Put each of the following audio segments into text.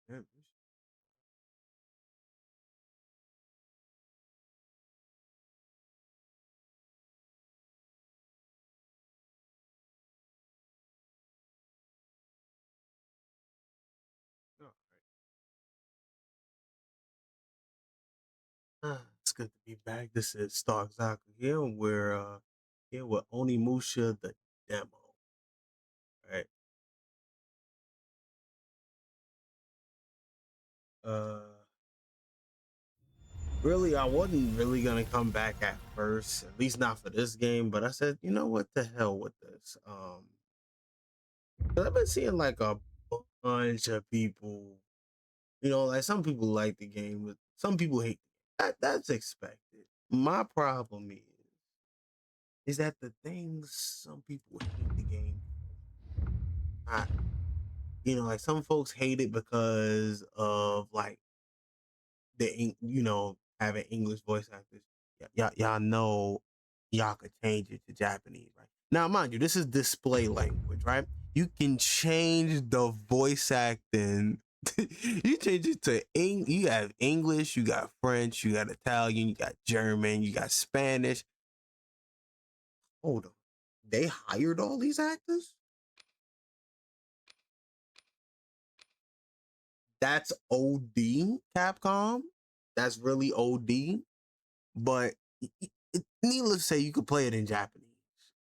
Yeah. All right. It's good to be back. This is StarkZaku here. We're here with Onimusha the demo. Right. Uh Really, I wasn't really gonna come back at first, at least not for this game, but I said, you know what, the hell with this. 'Cause I've been seeing like a bunch of people, like some people like the game, but some people hate that. That's expected. My problem is that the things some people hate the game. I, like some folks hate it because of like having English voice actors. Y'all know y'all could change it to Japanese, right? Now, mind you, this is display language, right? You can change the voice acting. You change it to you have English, you got French, you got Italian, you got German, you got Spanish. Hold on, they hired all these actors? That's OD, Capcom. That's really OD. But needless to say, you could play it in Japanese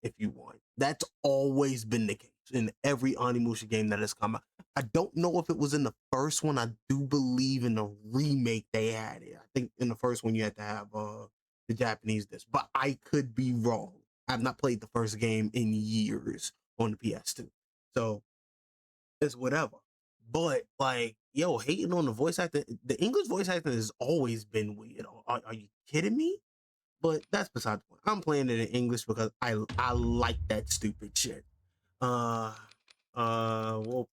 if you want. That's always been the case in every Onimusha game that has come out. I don't know if it was in the first one. I do believe in the remake they had it. I think in the first one you had to have the Japanese disc, but I could be wrong. I've not played the first game in years on the PS2, so it's whatever. But like, yo, hating on the voice acting, the English voice acting has always been weird. Are you kidding me? But that's beside the point. I'm playing it in English because I like that stupid shit. Uh we'll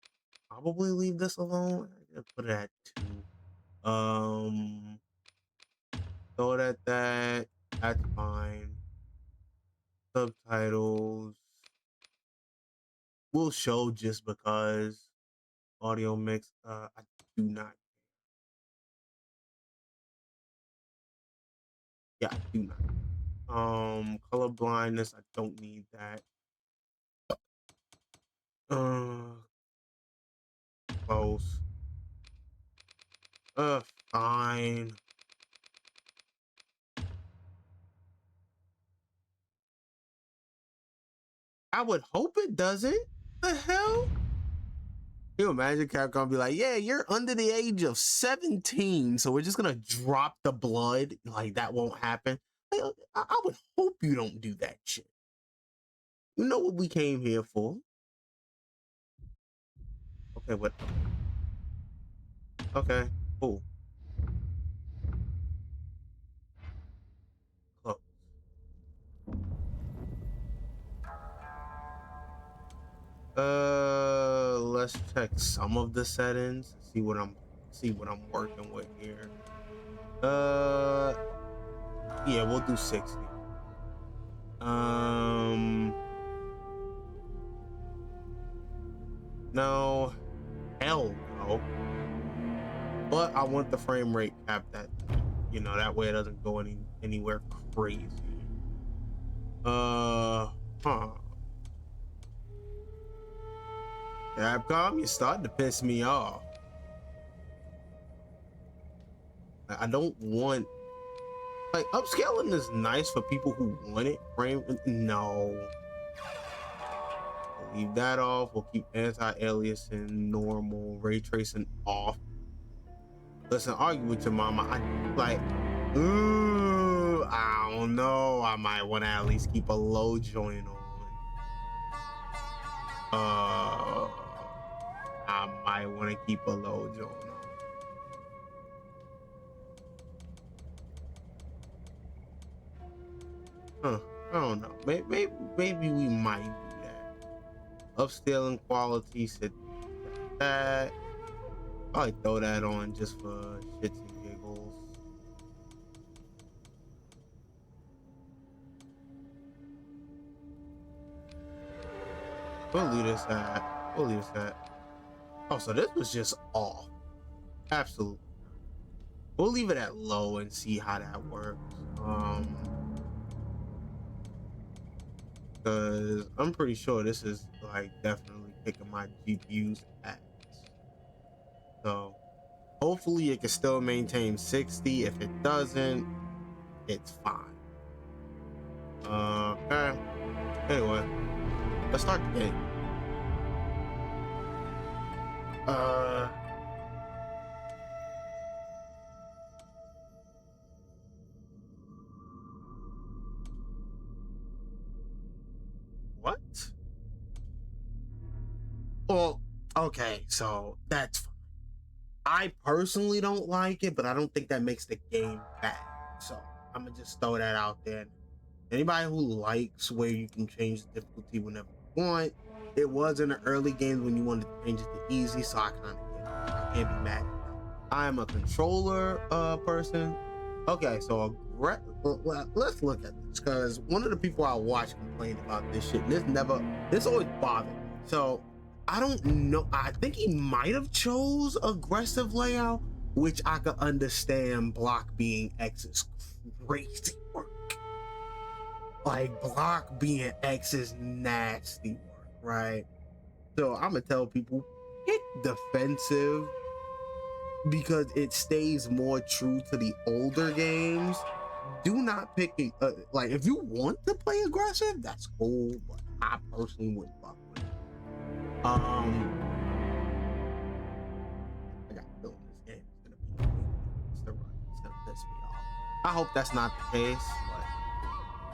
probably leave this alone. I put it at 2. Throw it at that. That's fine. Subtitles will show just because. Audio mix. I do not. Yeah, I do not. Color blindness. I don't need that. Close. Fine. I would hope it doesn't. The hell? Can you imagine Capcom be like, yeah, you're under the age of 17, so we're just gonna drop the blood. Like, that won't happen. I would hope you don't do that shit. You know what we came here for. Okay, what? Okay, cool. Close. Let's check some of the settings. See what I'm working with here. Yeah, we'll do 60. No, hell no. But I want the frame rate capped at, that way it doesn't go anywhere crazy. Huh. Capcom, you're starting to piss me off. I don't want, like, upscaling is nice for people who want it. No. We'll leave that off. We'll keep anti-aliasing, normal, ray tracing off. Listen, argue with your mama. I don't know. I might want to at least keep a low joint on. I might want to keep a low joint on. I don't know. Maybe we might do that. Upscaling quality, sit that. Probably throw that on just for shits and giggles. We'll leave this at. Oh, so this was just off. Absolutely. We'll leave it at low and see how that works. Because I'm pretty sure this is like definitely kicking my GPU's ass. So hopefully it can still maintain 60. If it doesn't, it's fine. Okay. Anyway, let's start the game. What? Well, okay, so that's fine. I personally don't like it, but I don't think that makes the game bad. So I'm gonna just throw that out there. Anybody who likes where you can change the difficulty whenever you want, it was in the early games when you wanted to change it to easy, so I kind of get it. I can't be mad at that. I'm a controller person. Okay, so let's look at this, because one of the people I watch complain about this shit, and this always bothered me. So I don't know. I think he might have chose aggressive layout, which I could understand. Block being X is crazy work. Like block being X is nasty work, right? So I'm gonna tell people pick defensive because it stays more true to the older games. Do not pick like if you want to play aggressive, that's cool, but I personally wouldn't fuck with it. I got a feeling this game is gonna be it's the run. It's gonna piss me off. I hope that's not the case, but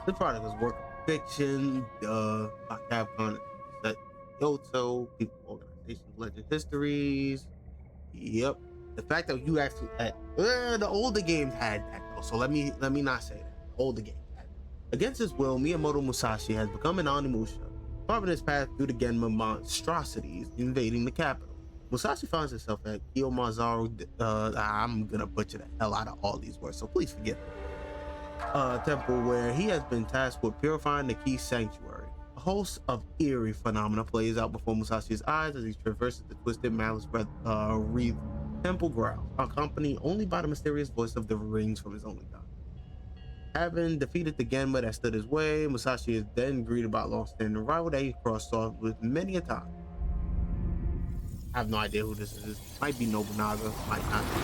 this product is work of fiction. By Capcom, set Kyoto, people, organizations, legend histories. Yep. The fact that you actually the older games had that though, so let me not say that. The older games had that. Against his will, Miyamoto Musashi has become an Onimusha, carving his path through the Genma monstrosities invading the capital. Musashi finds himself at Kiyomazaru. I'm gonna butcher the hell out of all these words, so please forgive me. Temple where he has been tasked with purifying the key sanctuary. A host of eerie phenomena plays out before Musashi's eyes as he traverses the twisted, malice wreathed temple grounds, accompanied only by the mysterious voice of the rings from his only god. Having defeated the Genma that stood his way, Musashi is then greeted by a long-standing rival that he crossed off with many a time. I have no idea who this is. Might be Nobunaga, might not be.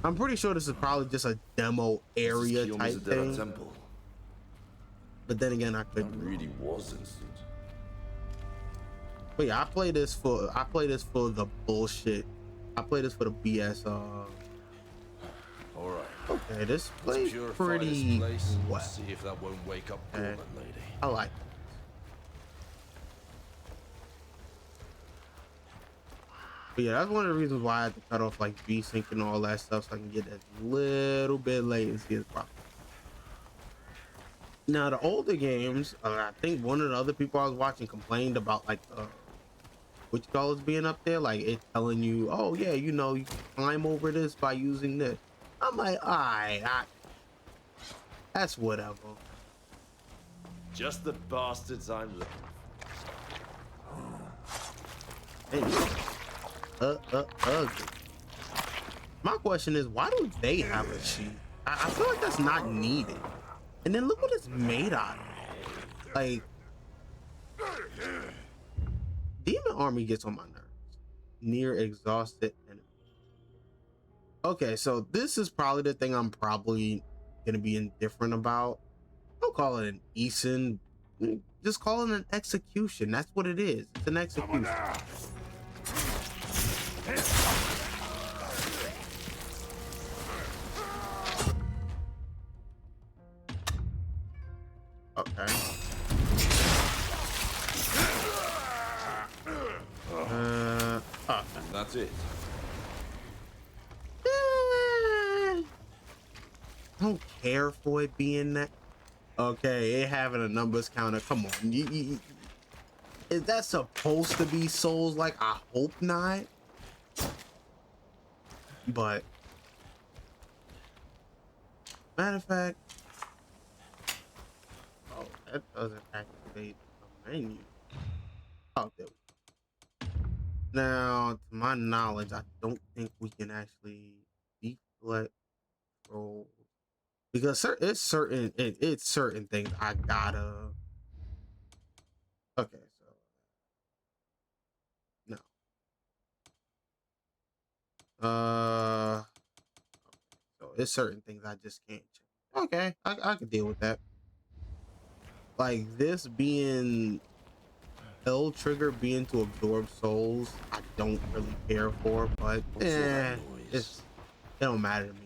I'm pretty sure this is probably just a demo area type thing. Temple. But then again, I could. That really was instant. But yeah, I play this for the bullshit. I play this for the BS. All right. Okay, this plays pretty well. See if that won't wake up Gorman lady. I like it. But yeah, that's one of the reasons why I had to cut off like V-Sync and all that stuff so I can get that little bit latency as possible. Now the older games, I think one of the other people I was watching complained about like which colors being up there, like it telling you, oh yeah, you know, you can climb over this by using this. I'm like, alright, that's whatever. Just the bastards I'm looking for. Hey, ugly. My question is, why do they have a sheet? I feel like that's not needed. And then look what it's made out of. Like, Demon Army gets on my nerves. Near exhausted enemy. Okay, so this is probably the thing I'm probably gonna be indifferent about. Don't call it an Eason. Just call it an execution. That's what it is. It's an execution. Okay. And that's it. I don't care for it being that. Okay, it having a numbers counter. Come on. Is that supposed to be Souls? Like, I hope not. But matter of fact, oh, that doesn't activate the menu. Oh, there we go. Now, to my knowledge, I don't think we can actually deflect rolls because it's certain things I gotta. Okay, so no. So it's certain things I just can't change. Okay, I can deal with that. Like this being L trigger being to absorb souls, I don't really care for, but What's all that noise? it don't matter to me.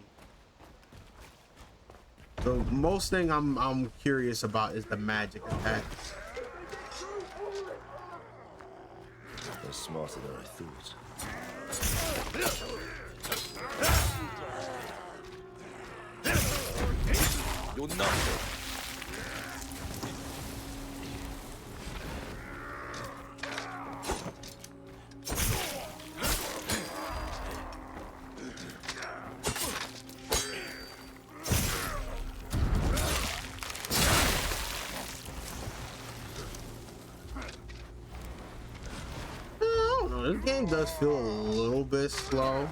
The most thing I'm curious about is the magic attack. They're smarter than I thought. You're nothing. I don't know. This game does feel a little bit slow.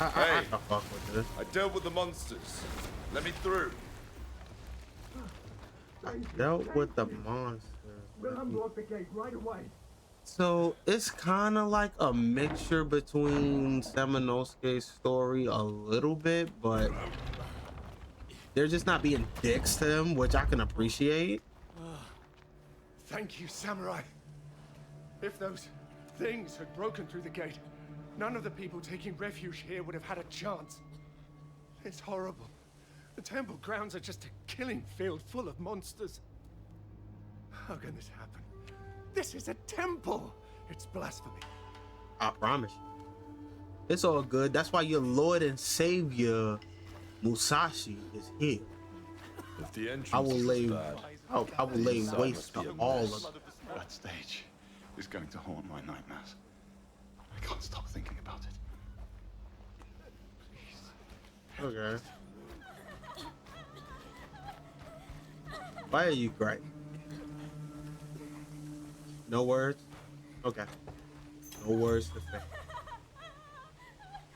I can fuck with this. I dealt with the monsters. Let me through. I dealt with the monster. We'll unlock the gate right away. So it's kind of like a mixture between Seminosuke's story a little bit, but they're just not being dicks to him, which I can appreciate. Thank you, Samurai. If those things had broken through the gate, none of the people taking refuge here would have had a chance. It's horrible. The temple grounds are just a killing field full of monsters. How can this happen? This is a temple! It's blasphemy. I promise you. It's all good. That's why your Lord and Savior, Musashi, is here. If the entrance I will is lay, bad, I will lay inside waste must be to a all mess. of it. That stage is going to haunt my nightmares. I can't stop thinking about it. Okay. Why are you crying? No words? Okay. No words to say.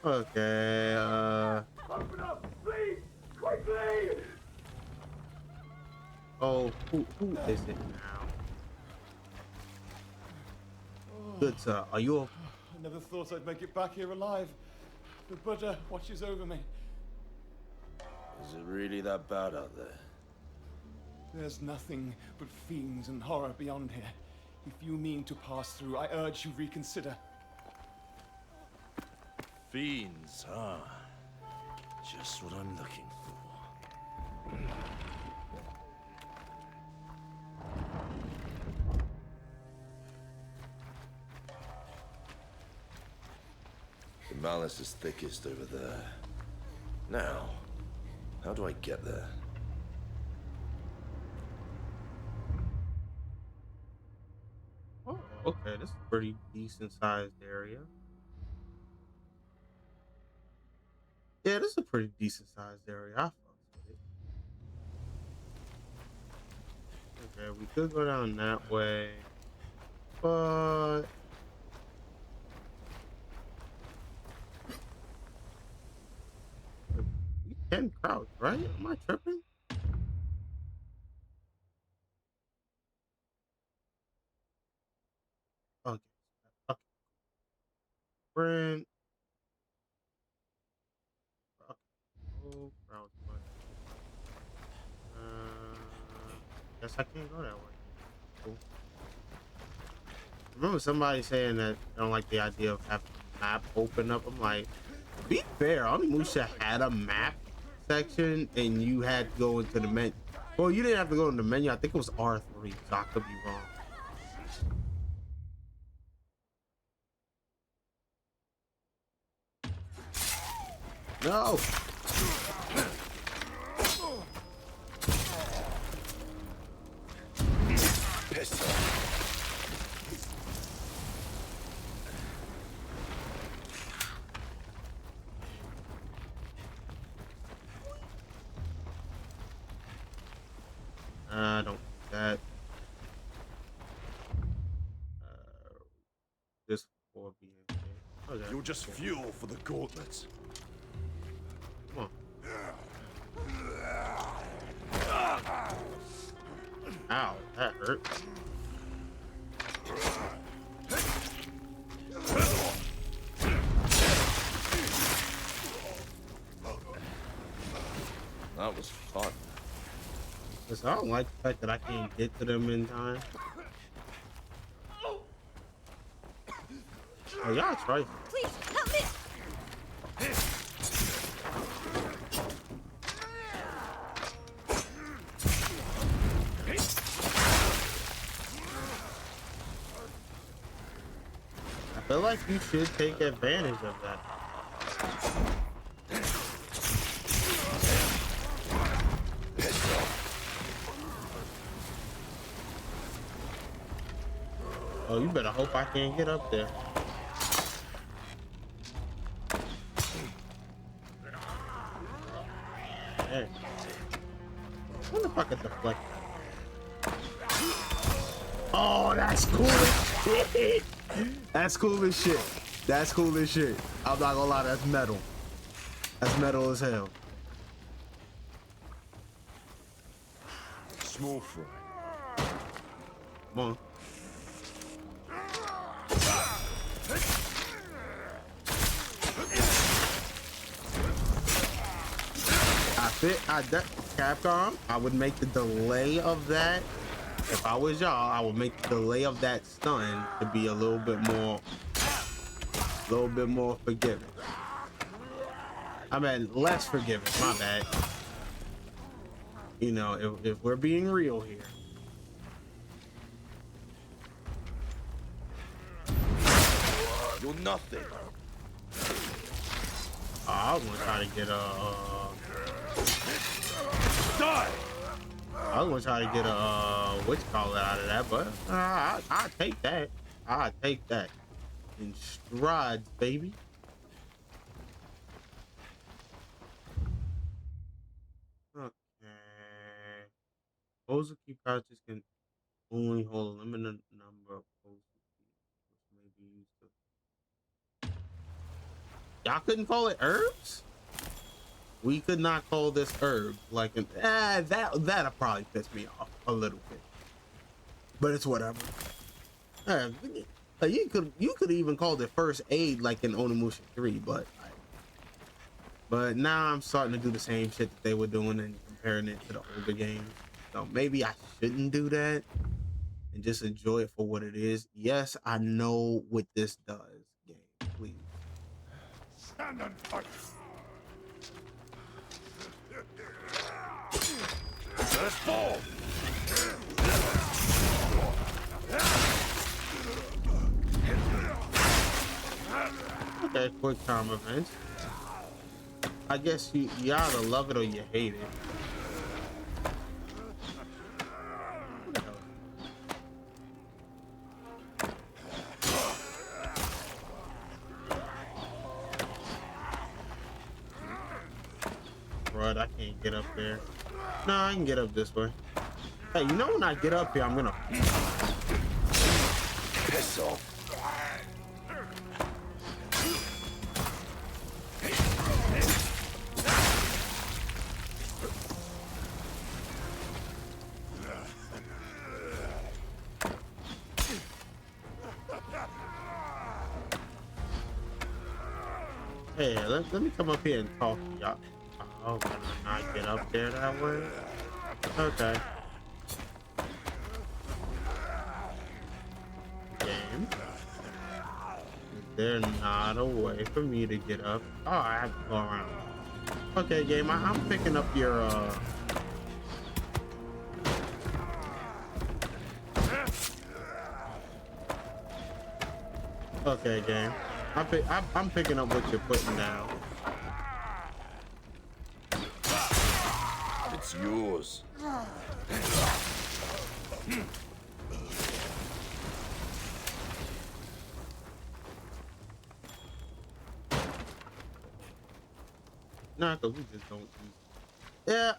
Okay, Open up, please! Quickly! oh, who is it now? Good sir, are you okay? I never thought I'd make it back here alive. The Buddha watches over me. Is it really that bad out there? There's nothing but fiends and horror beyond here. If you mean to pass through, I urge you reconsider. Fiends, huh? Just what I'm looking for. The malice is thickest over there. Now, how do I get there? Oh, okay, this is a pretty decent sized area. Yeah, this is a pretty decent sized area. I fucks with it. Okay, we could go down that way, but you can crouch, right? Am I tripping? Okay, okay. Friend. Okay. Oh, crouch button. Guess I can't go that way. Cool. Remember somebody saying that they don't like the idea of having a map open up. I'm like, be fair, Onimusha had a map section and you had to go into the menu. Well, you didn't have to go in the menu. I think it was R3, so I could be wrong. No. Piss off. don't need that. Just for being okay. You're just fuel for the gauntlets. Come on. Ow, that hurt. That was fun. Listen, I don't like the fact that I can't get to them in time. Oh, y'all try. Please help me. I feel like you should take advantage of that. Oh, you better hope I can't get up there. Hey. What the fuck is deflect? Oh, that's cool as shit. That's cool as shit. That's cool as shit. I'm not gonna lie, that's metal. That's metal as hell. Small fry. Come on. Capcom, I would make the delay of that. If I was y'all, I would make the delay of that stun to be a little bit more forgiving. I mean, less forgiving. My bad. You know, if we're being real here. You're nothing. I was gonna try to get Die! I was gonna try to get what you call it out of that, but I'll take that. I'll take that in strides, baby. Okay. Ozuki pouches can only hold a limited number of Ozuki, which may be used to. Y'all couldn't call it herbs? We could not call this herb like an that'll probably piss me off a little bit, but it's whatever. You could even call it first aid like in Onimusha 3, but now I'm starting to do the same shit that they were doing and comparing it to the older games. So maybe I shouldn't do that and just enjoy it for what it is. Yes, I know what this does. Game, please. Stand and fight. Let's fall! Okay, quick time event. I guess you either love it or you hate it. Right, I can't get up there. No, I can get up this way. Hey, you know when I get up here, I'm gonna Piss off. Hey, let me come up here and talk to y'all. Oh, can I not get up there that way? Okay. Game. Is there not a way for me to get up? Oh, I have to go around. Okay, game, I'm picking up your, Okay, game. I'm picking up what you're putting down. It's yours. Nah, cause we just don't use Yeah,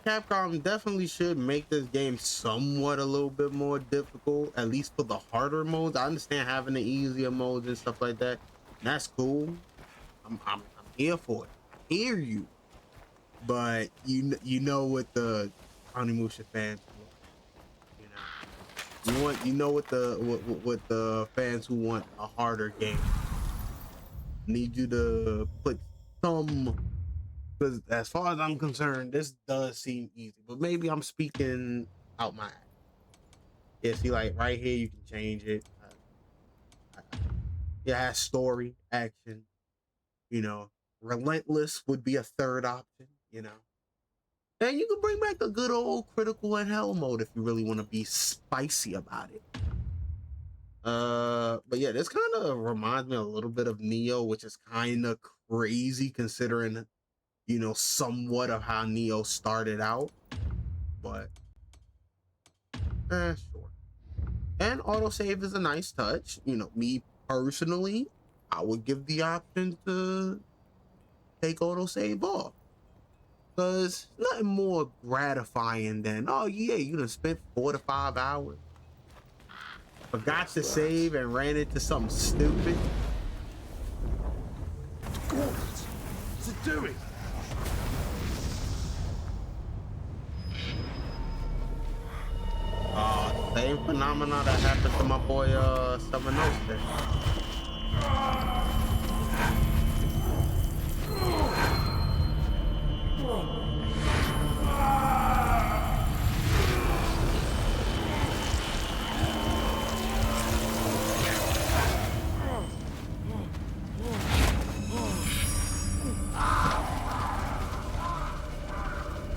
Capcom definitely should make this game somewhat a little bit more difficult, at least for the harder modes. I understand having the easier modes and stuff like that. That's cool. I'm here for it. I hear you, but you know what the Onimusha fans want. You know what the fans who want a harder game need you to put some. Because as far as I'm concerned, this does seem easy, but maybe I'm speaking out my ass. Yeah, see, like right here, you can change it. It has story, action. You know, relentless would be a third option. You know, and you can bring back the good old critical and hell mode if you really want to be spicy about it. But yeah, this kind of reminds me a little bit of Neo, which is kind of crazy considering, you know, somewhat of how Neo started out. But sure. And autosave is a nice touch. You know, me personally, I would give the option to take autosave off. Because nothing more gratifying than, oh yeah, you done spent 4 to 5 hours. Forgot to save and ran into something stupid. What's it doing? Same phenomena that happened to my boy Samanoste.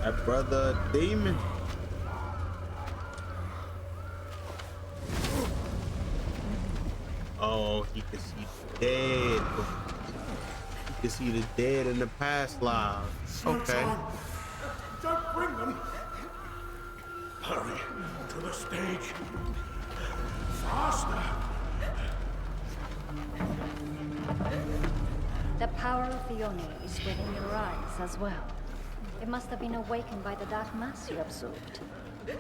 That brother demon. Oh, he can see the dead. He can see the dead in the past lives. Okay. Don't bring them! Hurry to the stage. Faster. The power of the Oni is within your eyes as well. It must have been awakened by the dark mass you absorbed.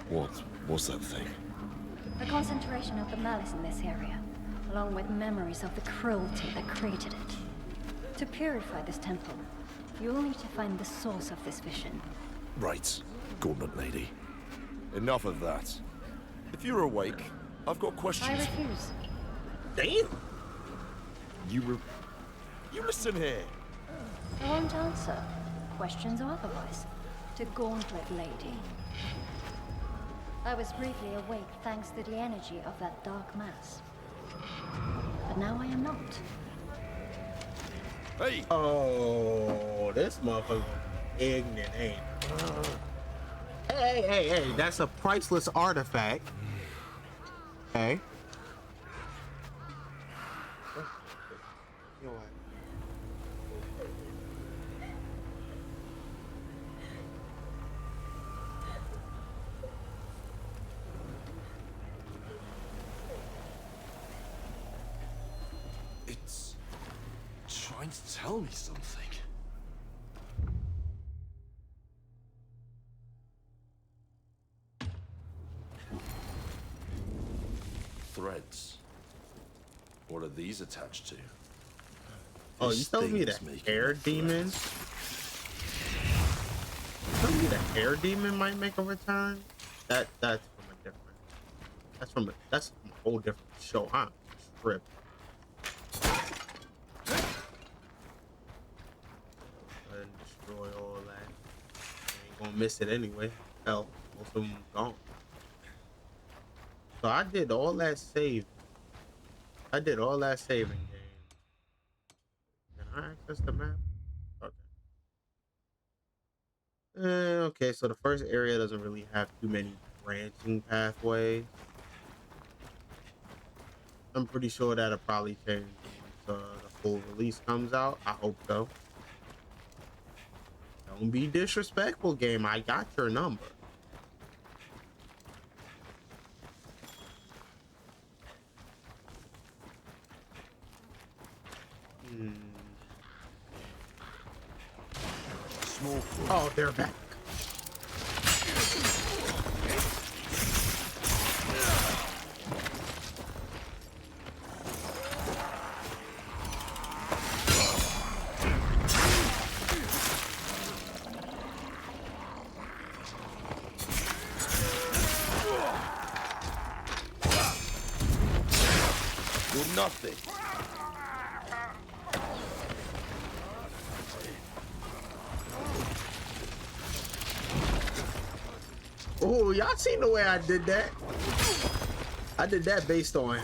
What's that thing? A concentration of the malice in this area, along with memories of the cruelty that created it. To purify this temple, you will need to find the source of this vision. Right, Gauntlet Lady. Enough of that. If you're awake, I've got questions. I refuse. Damn. You listen here. I won't answer, questions or otherwise, to Gauntlet Lady. I was briefly awake thanks to the energy of that dark mass. But now I am not. Hey! Oh, this motherfucker ignorant, ain't it? Hey, that's a priceless artifact. Hey. It's trying to tell me something. Threads. What are these attached to? Oh, you This telling me thing is the making air threads. demon? You telling me the air demon might make a return? That's from a different. That's from a whole different show. I'm tripping. And destroy all that. Ain't gonna miss it anyway. Hell, most of them gone. So I did all that saving. I did all that saving game. Can I access the map? Okay. Okay, so the first area doesn't really have too many branching pathways. I'm pretty sure that'll probably change once the full release comes out. I hope so. Don't be disrespectful, game. I got your number. Small foot. Oh, they're back. nothing. Oh, y'all seen the way I did that? I did that based on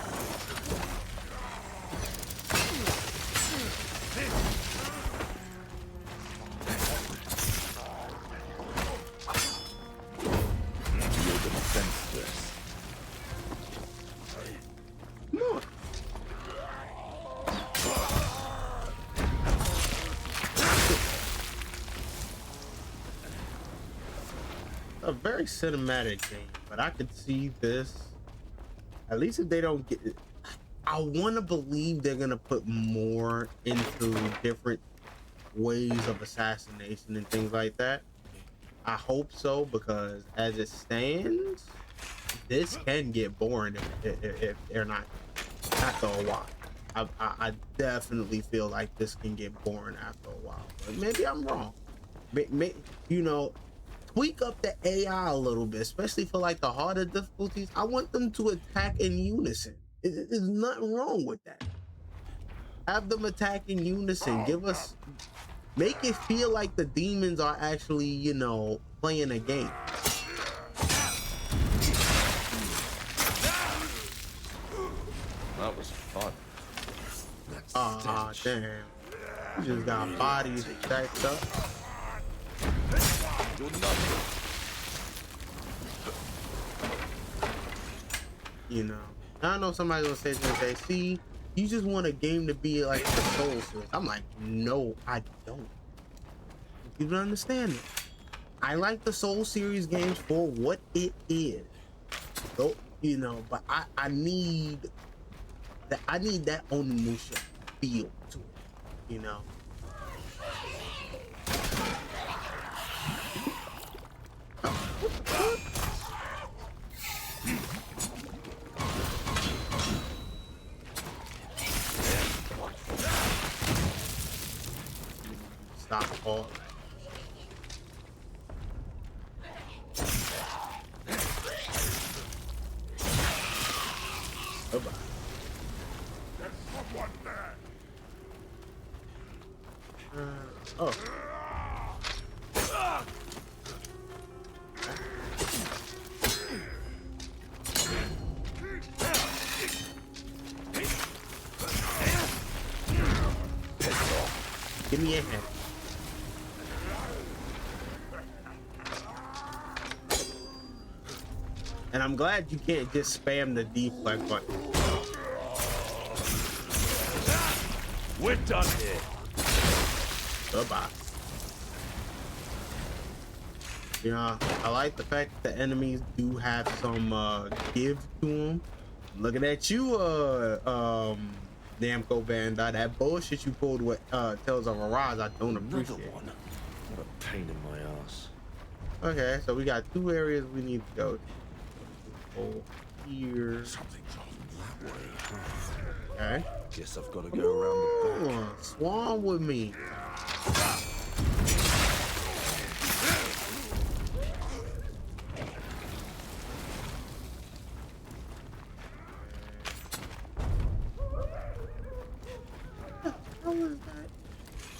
a very cinematic game, but I could see this. At least if they don't get it, I want to believe they're gonna put more into different ways of assassination and things like that. I hope so, because as it stands, this can get boring if they're not after a while. I definitely feel like this can get boring after a while, but maybe I'm wrong. You know, tweak up the AI a little bit, especially for like the harder difficulties. I want them to attack in unison. There's nothing wrong with that. Have them attack in unison. Make it feel like the demons are actually, you know, playing a game. That was fun. Ah, damn. You just got bodies stacked up. You know, I know somebody's gonna say something and say, see, you just want a game to be like the Soul Series. I'm like, no, I don't. You don't understand it. I like the Soul Series games for what it is. So, you know, but I need that Onimusha feel to it, you know. Stop, Paul. Bye-bye. There's someone there. Oh. Give me a hand. And I'm glad you can't just spam the deflect button. We're done here. Bye-bye. You know, I like the fact that the enemies do have some give to them. Looking at you, Namco Bandai, that bullshit you pulled with Tales of Arise, I don't appreciate. Another one. What a pain in my ass. Okay, so we got 2 areas we need to go to. Go here. Something's off that way. Okay. Guess I've got to go around the back. Swarm with me.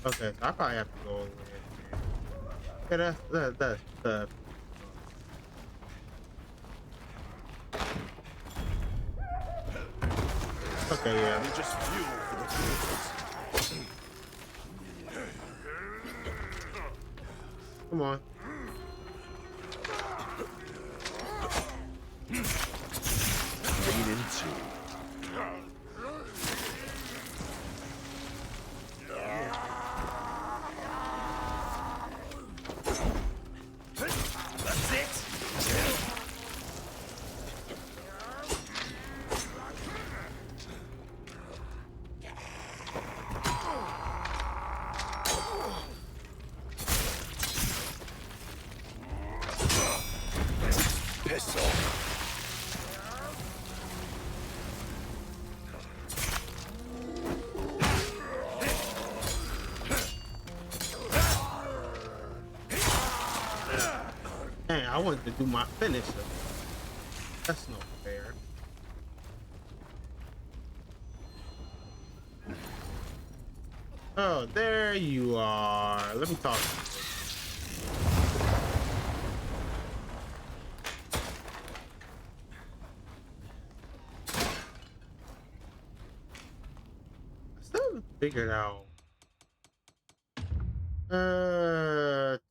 Okay, so I probably have to go over there. Yeah, that's the. Okay, yeah. We just fuel for the vehicles. Come on. Lean into. That's it. Piss off. Dang, I wanted to do my finisher. That's no fair. Oh, there you are. Let me talk to you. I still haven't figured out. Two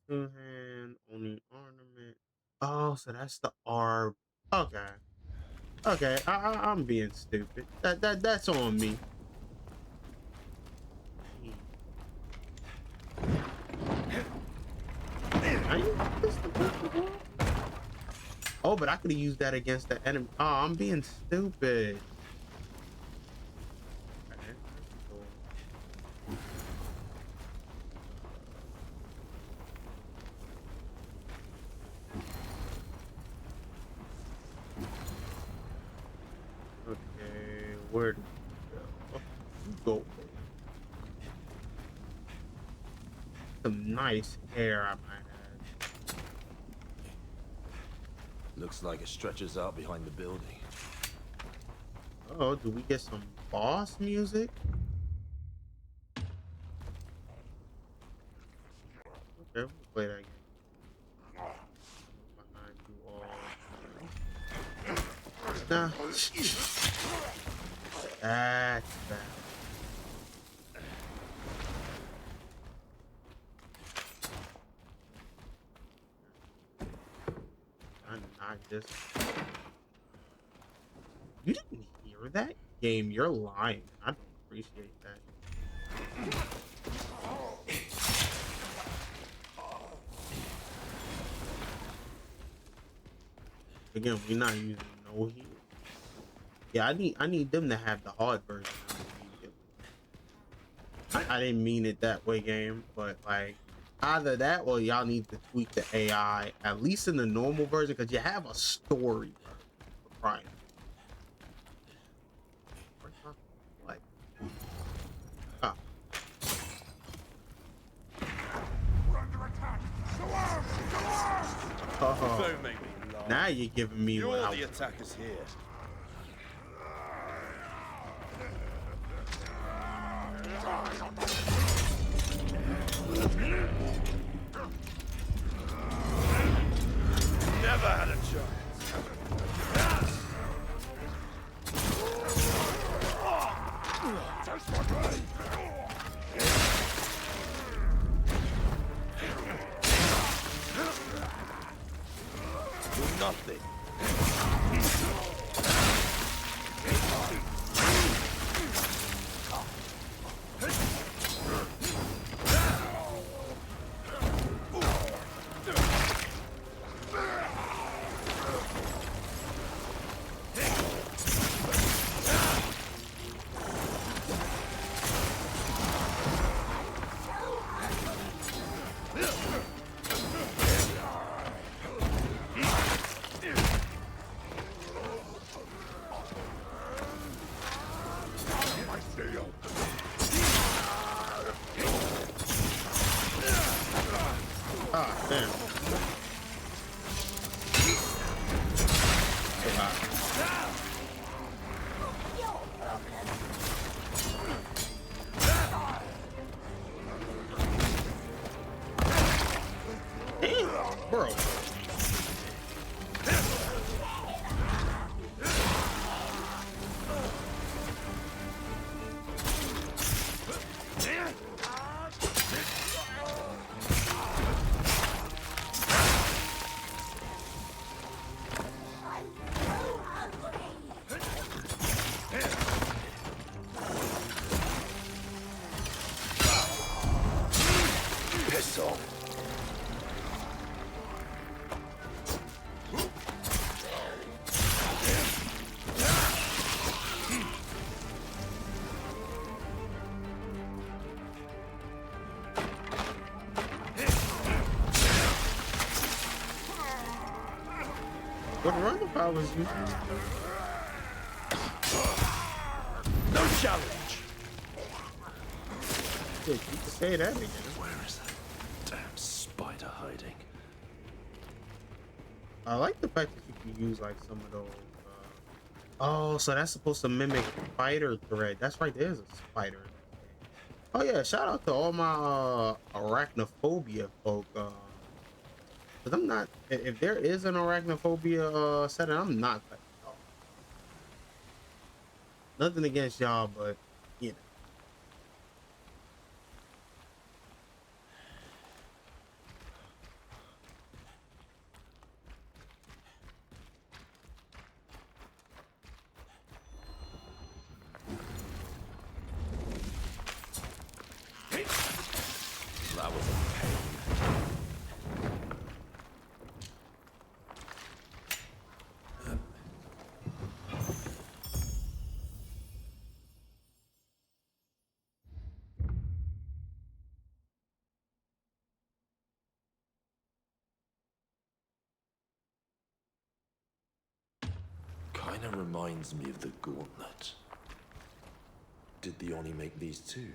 hand only ornament. Oh, so that's the orb. Okay. Okay, I'm being stupid. That's on me. I used this to break the wall? Oh, but I could have used that against the enemy. Oh, I'm being stupid. Okay, okay, where do we go? You go. Some nice hair, I might add. Looks like it stretches out behind the building. Oh, do we get some boss music? Okay, we'll play that game. Behind you all. Nah. That's bad. I'm not just. You didn't hear that? Game, you're lying. I don't appreciate that. Again, we're not using no heal. Yeah, I need them to have the hard version immediately. I didn't mean it that way, game, but like either that or y'all need to tweak the AI at least in the normal version because you have a story, bro, for crying. What? Oh. We're under attack. Go on! Go on! Oh. Don't make me laugh. Now you're giving me what You're I the attackers here. Never had a chance. Do nothing. Ah, damn. Damn, bro. Piss off. What run if I was using? No challenge. Shit, you can say that again. Where is that damn spider hiding? I like the fact that you can use like some of those. Oh, so that's supposed to mimic spider thread. That's right. There's a spider. Oh yeah, shout out to all my arachnophobia folk. Cause I'm not. If there is an arachnophobia setting, I'm not cutting it off. Nothing against y'all, but you know. That was a pain. Kinda reminds me of the gauntlet. Did the Oni make these too?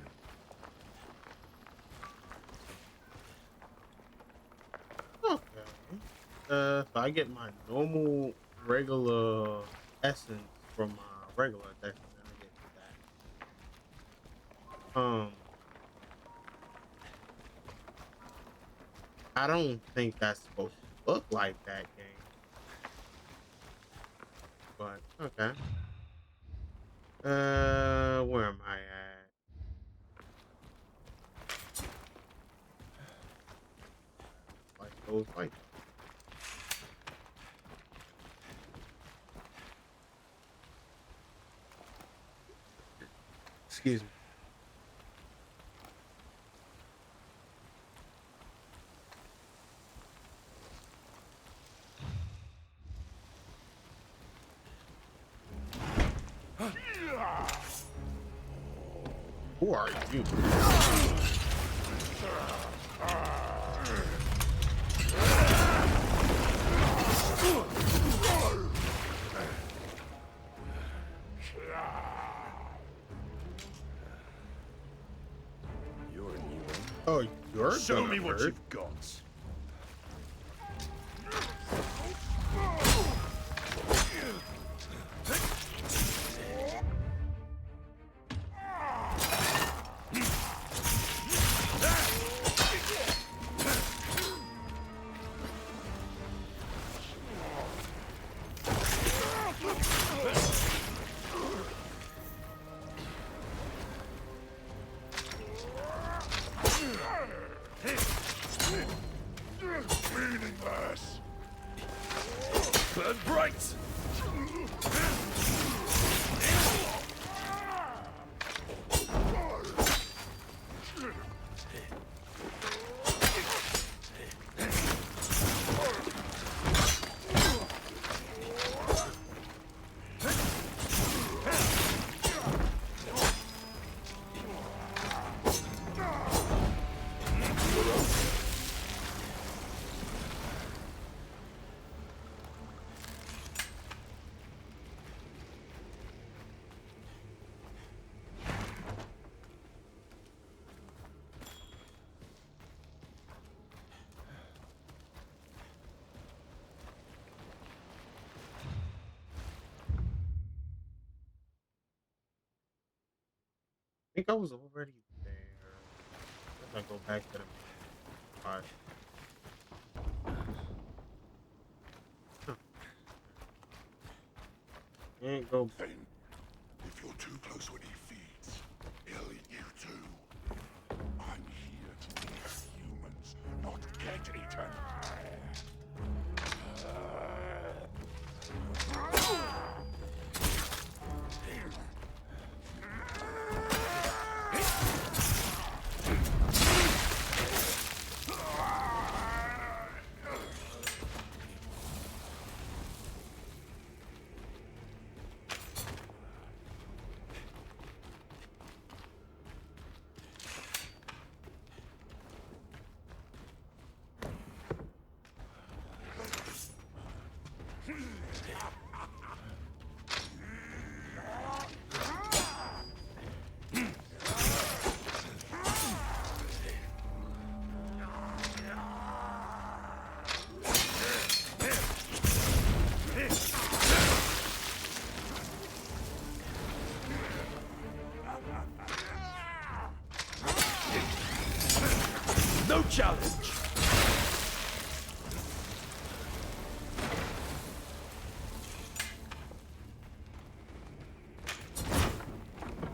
Okay. So I get my normal regular essence from my regular attack, and then I get that. I don't think that's supposed to look like that game, but okay. Where am I at? Like those like. Excuse me. Who are you? You're a new one. Oh, you're Show gonna me what hurt. you've got. Meaningless. Burn bright! I think I was already there. Guess I go back to the main part. Huh. Can't go. Then, if you're too close when he feeds, he'll eat you too. I'm here to eat humans, not get eaten.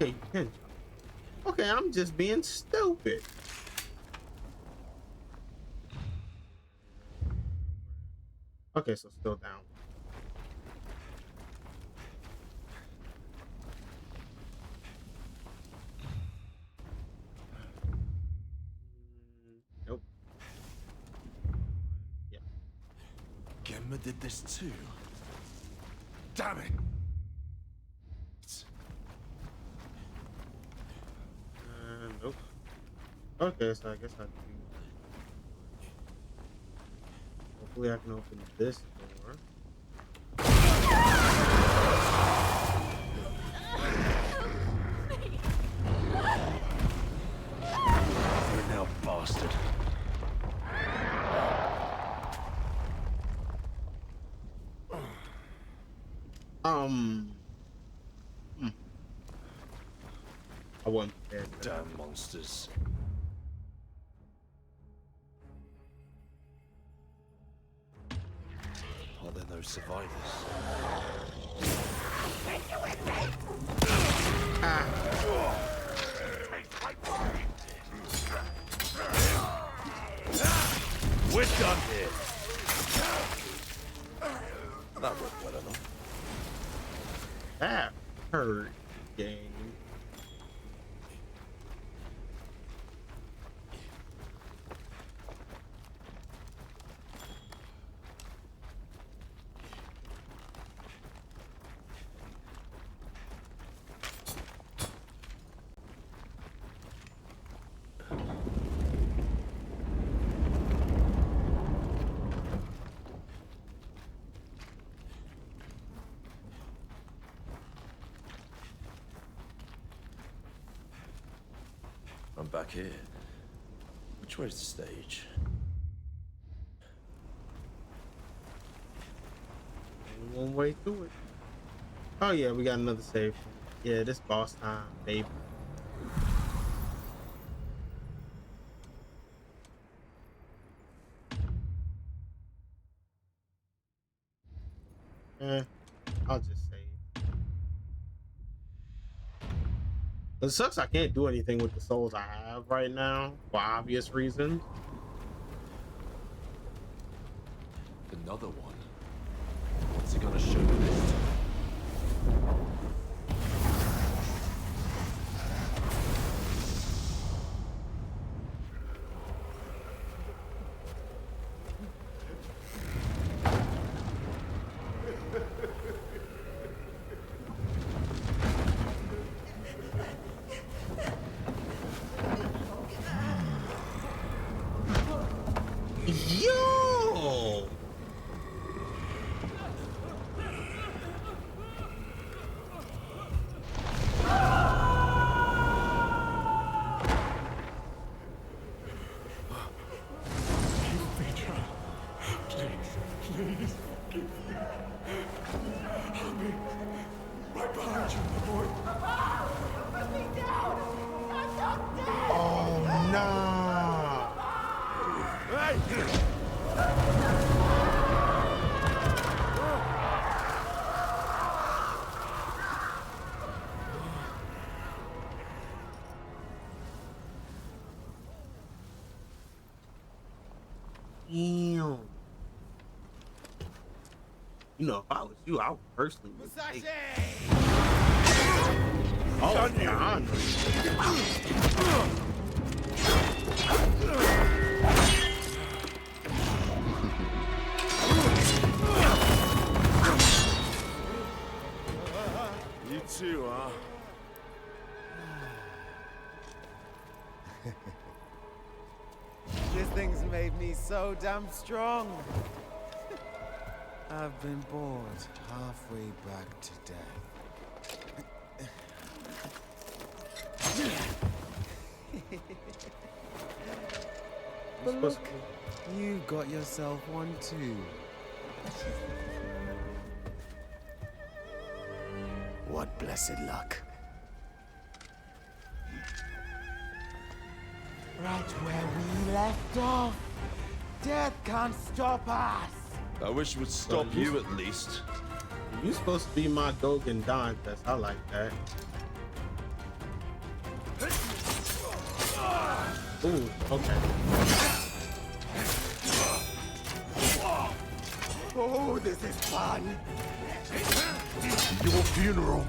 Okay, you can jump. Okay, I'm just being stupid. Okay, so still down. Nope. Yeah. Gemma did this too. Damn it! Nope. Okay, so I guess I do. Hopefully I can open this door. You're now, bastard. I wasn't prepared for that. Damn monsters. Are there no survivors? We're done here. That worked well enough. That hurt, game. I'm back here. Which way's the stage? Only one way through it. Oh yeah, we got another save. Yeah, this boss time, baby. I'll just save. It sucks I can't do anything with the souls I have right now, for obvious reasons. Another one. What's he gonna show me this time? Yo! Right behind you, my boy. Put me down! I'm not dead! Oh no! Damn. You know, if I was you, I would personally take. Oh, God. You too, huh? This thing's made me so damn strong. I've been bored halfway back to death. But look, you got yourself one too. What blessed luck. Right where we left off. Death can't stop us. I wish it would stop you at least. You supposed to be my Dogen Dantes. I like that. Ooh, okay. Oh, this is fun. Your funeral.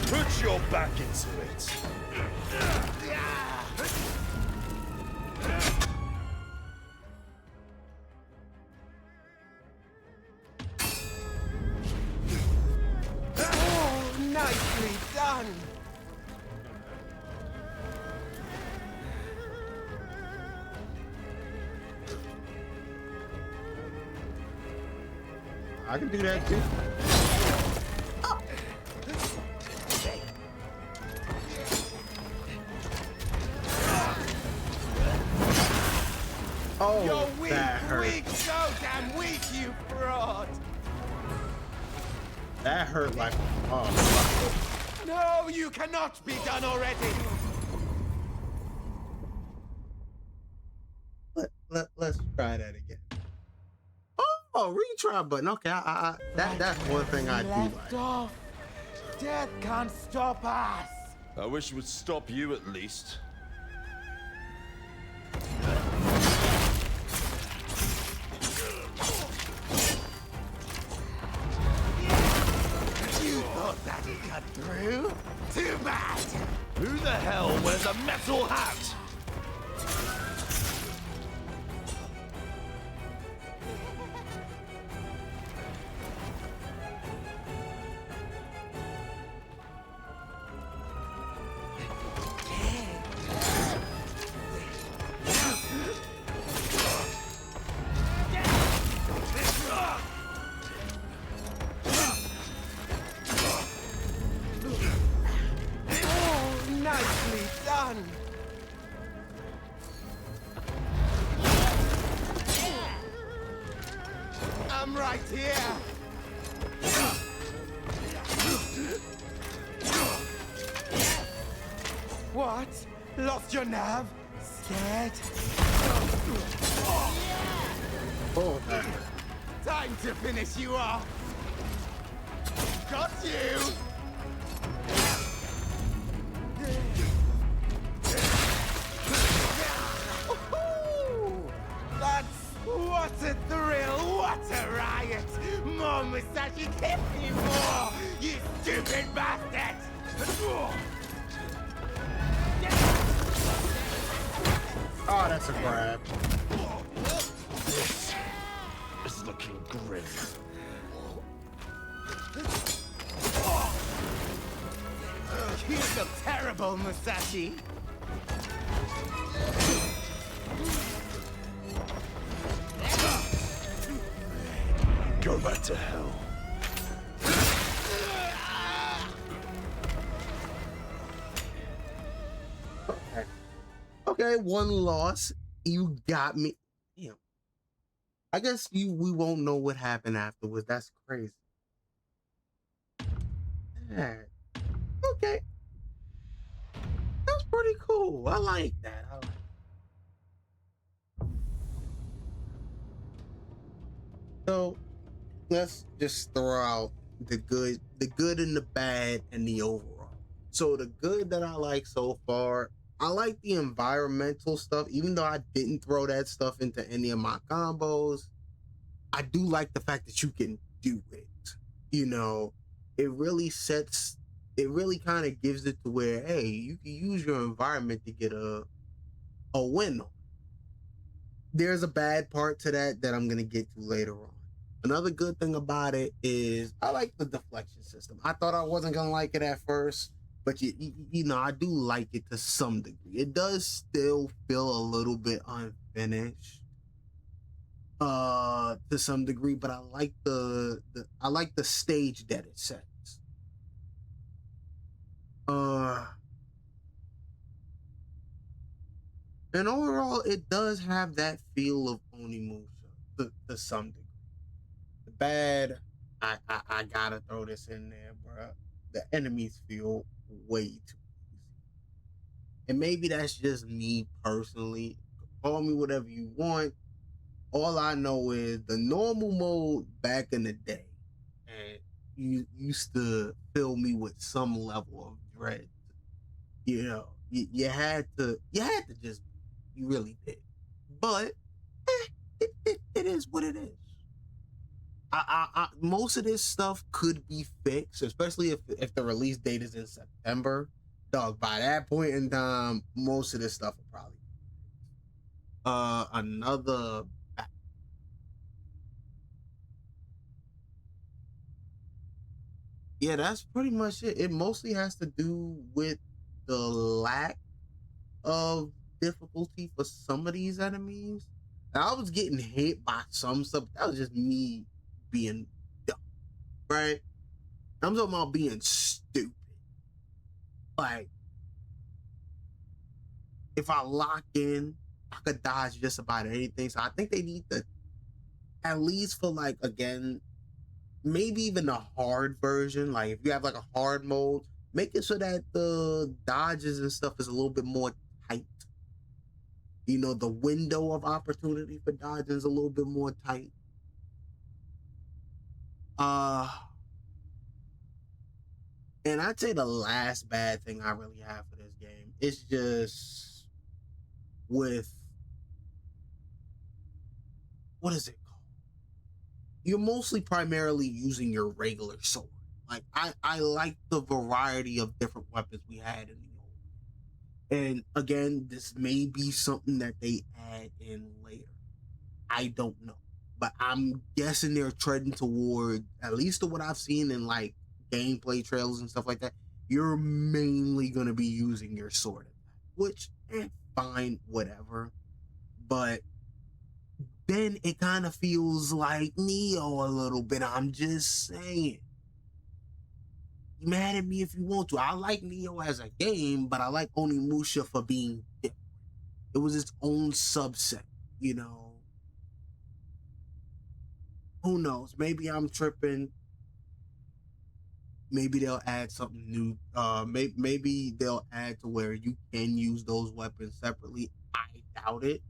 Put your back into it. Oh, nicely done. I can do that too. Oh, You're weak, that hurt. weak, so damn weak, you fraud. That hurt like, oh. No, you cannot be done already. Let's try that again. Oh, retry button. Okay, that's one thing I do like. Off. Death can't stop us. I wish it would stop you at least. You thought that'd cut through? Too bad. Who the hell wears a metal hat? Oh, nicely done. I'm right here. What? Lost your nerve? Scared? Oh, that hurt. Time to finish you off. Got you. That's what a thrill, what a riot! More Musashi, hit me more, you stupid bastard! Oh, that's a grab. This is looking grim. You look terrible, Musashi. Go back to hell. Okay. Okay, one loss. You got me. Damn. I guess we won't know what happened afterwards. That's crazy. Yeah. Okay. That's pretty cool. I like that. I like that. So let's just throw out the good and the bad and the overall. So the good that I like so far, I like the environmental stuff, even though I didn't throw that stuff into any of my combos. I do like the fact that you can do it. You know, it really kind of gives it to where, hey, you can use your environment to get a win on. There's a bad part to that I'm gonna get to later on. Another good thing about it is I like the deflection system. I thought I wasn't gonna like it at first, but you know, I do like it to some degree. It does still feel a little bit unfinished to some degree, but I like the stage that it sets. And overall, it does have that feel of Onimusha to some degree. The bad, I gotta throw this in there, bro. The enemies feel way too easy. And maybe that's just me personally. Call me whatever you want. All I know is the normal mode back in the day, and you used to fill me with some level of dread. You know, you had to just, you really did. But it is what it is. Most of this stuff could be fixed, especially if the release date is in September. Dog, by that point in time, most of this stuff will probably another. Yeah, that's pretty much it. It mostly has to do with the lack of difficulty for some of these enemies. And I was getting hit by some stuff. That was just me being dumb, right? I'm talking about being stupid. Like, if I lock in, I could dodge just about anything. So I think they need to, at least for like, again, maybe even a hard version. Like if you have like a hard mode, make it so that the dodges and stuff is a little bit more tight. You know, the window of opportunity for dodging is a little bit more tight. And I'd say the last bad thing I really have for this game is just with, what is it called? You're mostly primarily using your regular sword. Like I like the variety of different weapons we had in the old. And again, this may be something that they add in later. I don't know. But I'm guessing they're treading toward, at least to what I've seen in like gameplay trailers and stuff like that, you're mainly going to be using your sword, which fine, whatever. But then it kind of feels like Neo a little bit. I'm just saying. You mad at me if you want to. I like Neo as a game, but I like Onimusha for being different. It was its own subset, you know. Who knows? Maybe I'm tripping. Maybe they'll add something new. Maybe they'll add to where you can use those weapons separately. I doubt it.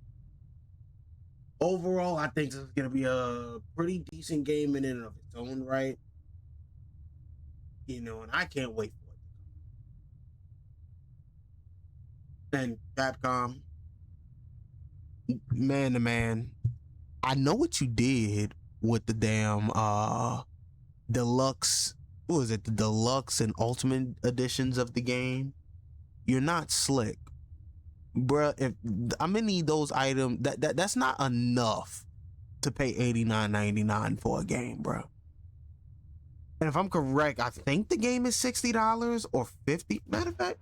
Overall, I think this is going to be a pretty decent game in and of its own right. You know, and I can't wait for it. And Capcom, man to man, I know what you did with the damn deluxe, what was it, the deluxe and ultimate editions of the game. You're not slick, bruh. If I'm gonna need those items, that's not enough to pay $89.99 for a game, bro. And if I'm correct, I think the game is $60 or $50. Matter of fact,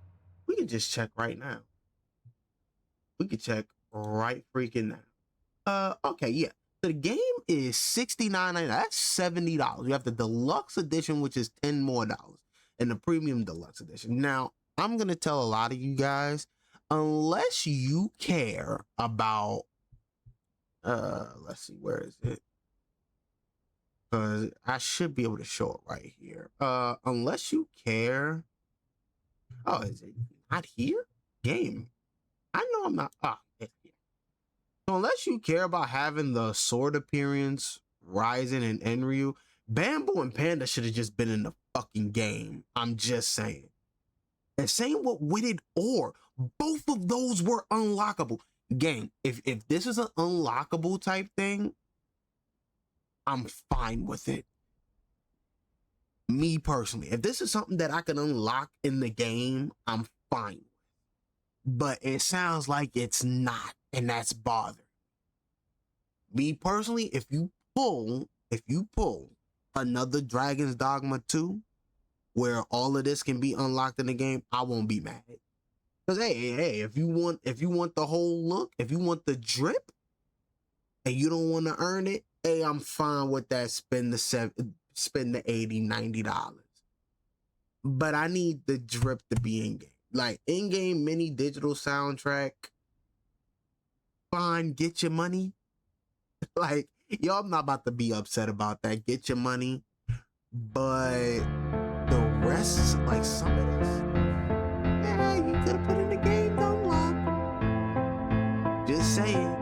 we can just check right now. We can check right freaking now. Okay, yeah. So the game is $69.99. That's $70. You have the deluxe edition, which is $10 more, and the premium deluxe edition. Now, I'm gonna tell a lot of you guys, unless you care about, let's see, where is it? Because I should be able to show it right here. Unless you care. Oh, is it not here? Game. I know I'm not. It's here. So unless you care about having the sword appearance, Ryzen and Enryu, Bamboo and Panda should have just been in the fucking game. I'm just saying. And same with Witted Ore. Both of those were unlockable. Game, if this is an unlockable type thing, I'm fine with it. Me personally, if this is something that I can unlock in the game, I'm fine. But it sounds like it's not, and that's bothering. Me personally, if you pull another Dragon's Dogma 2, where all of this can be unlocked in the game, I won't be mad. Because hey, if you want the whole look, if you want the drip, and you don't want to earn it, hey, I'm fine with that. Spend the $80, $90. But I need the drip to be in game. Like in-game mini digital soundtrack. Fine, get your money. Like, y'all, I'm not about to be upset about that. Get your money. But the rest, like some of this, yeah, you could have put in the game, don't lock. Just saying.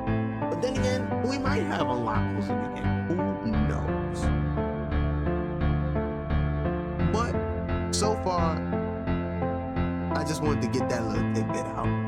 But then again, we might have unlockables in the game. Who knows? But so far, I just wanted to get that little tidbit out.